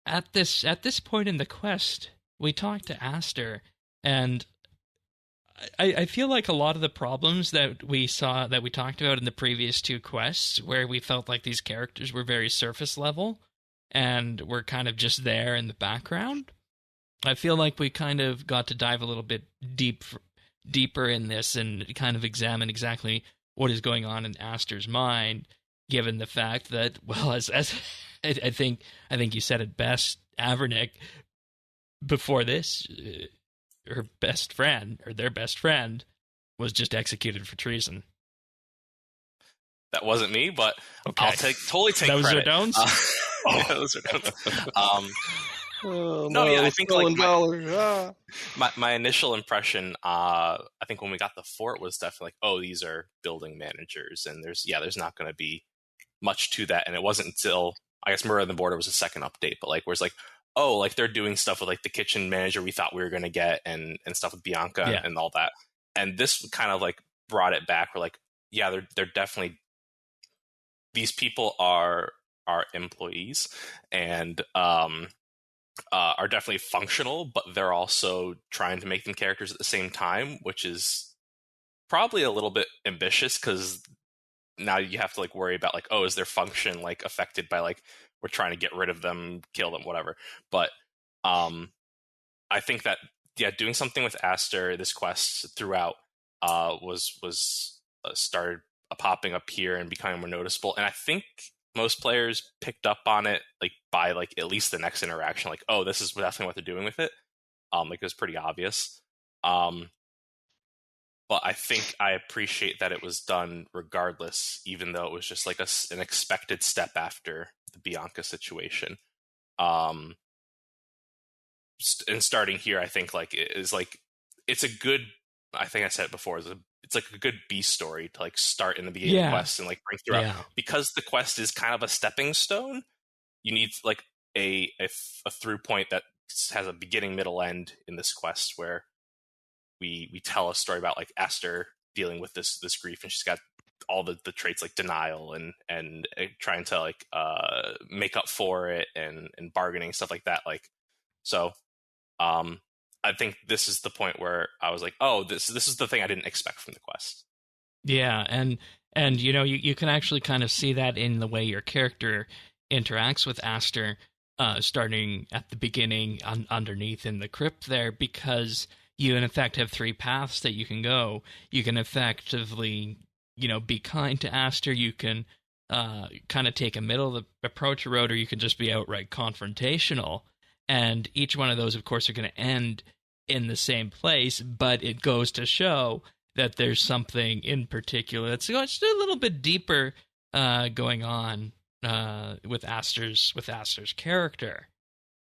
at this point in the quest, we talked to Aster, and I feel like a lot of the problems that we talked about in the previous two quests, where we felt like these characters were very surface level and were kind of just there in the background, I feel like we kind of got to dive a little bit deeper in this and kind of examine exactly what is going on in Aster's mind, given the fact that, well, as I think you said it best, Avernick, before this, her best friend, or their best friend, was just executed for treason. That wasn't me, but okay. I'll totally take those credit. Are don'ts? Yeah, those are don'ts. I think like my initial impression, I think when we got the fort was definitely like, oh, these are building managers, and there's not going to be much to that. And it wasn't until, I guess, Murder on the Border was a second update, but like, where it's like, oh, like they're doing stuff with like the kitchen manager we thought we were going to get, and stuff with Bianca and all that. And this kind of like brought it back. We're like, yeah, they're definitely, these people are employees and are definitely functional, but they're also trying to make them characters at the same time, which is probably a little bit ambitious, because now you have to like worry about like, oh, is their function like affected by like, we're trying to get rid of them, kill them, whatever. But I think that doing something with Aster, this quest throughout, was started popping up here and becoming more noticeable. And I think most players picked up on it like by like at least the next interaction, like, oh, this is definitely what they're doing with it. Like it was pretty obvious. But I think I appreciate that it was done regardless, even though it was just like an expected step after the Bianca situation. And starting here, I think like is like, it's a good, I think I said it before, it's like a good B story to like start in the beginning of the quest and like bring throughout, because the quest is kind of a stepping stone. You need like a through point that has a beginning, middle, end in this quest, where we tell a story about like Aster dealing with this grief, and she's got all the traits like denial and trying to like make up for it and bargaining, stuff like that. Like, so I think this is the point where I was like, oh, this is the thing I didn't expect from the quest. Yeah, and you know, you can actually kind of see that in the way your character interacts with Aster, starting at the beginning underneath in the crypt there, because you in effect have three paths that you can go. You can effectively, you know, be kind to Aster. You can kind of take a middle approach road, or you can just be outright confrontational. And each one of those, of course, are going to end in the same place, but it goes to show that there's something in particular that's just a little bit deeper going on with Aster's character.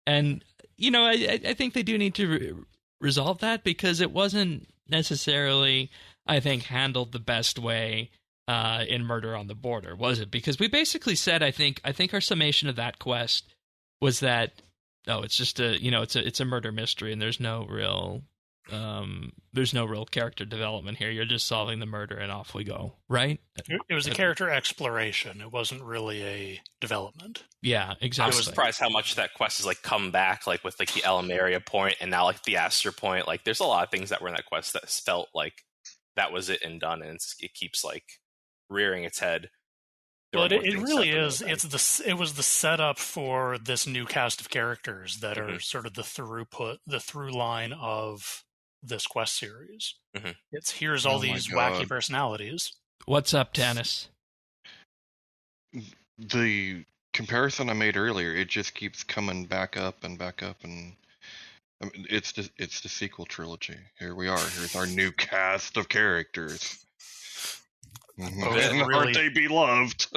And, you know, I think they do need to resolve that, because it wasn't necessarily, I think, handled the best way in Murder on the Border, was it? Because we basically said, I think our summation of that quest was that, oh, it's just it's a murder mystery, and there's no real character development here. You're just solving the murder, and off we go, right? It was a character exploration. It wasn't really a development. Yeah, exactly. I was surprised how much that quest has like come back, like with like the Elmaria point and now like the Aster point. Like, there's a lot of things that were in that quest that felt like that was it and done, and it keeps like rearing its head. Well, it really is. It was the setup for this new cast of characters that are sort of the through line of this quest series. Mm-hmm. Here's all these wacky personalities. What's up, Tannis? The comparison I made earlier, it just keeps coming back up, and I mean, it's the sequel trilogy. Here we are. Here's our new cast of characters. Oh, really, aren't they beloved?